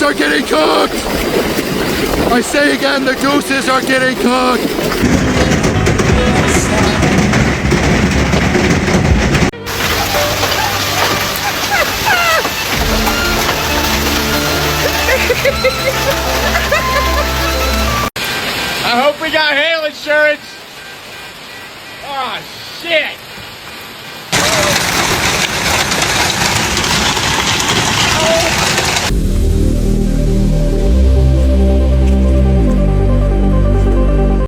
are getting cooked! I say again, the gooses are getting cooked! I hope we got hail insurance. Oh, shit.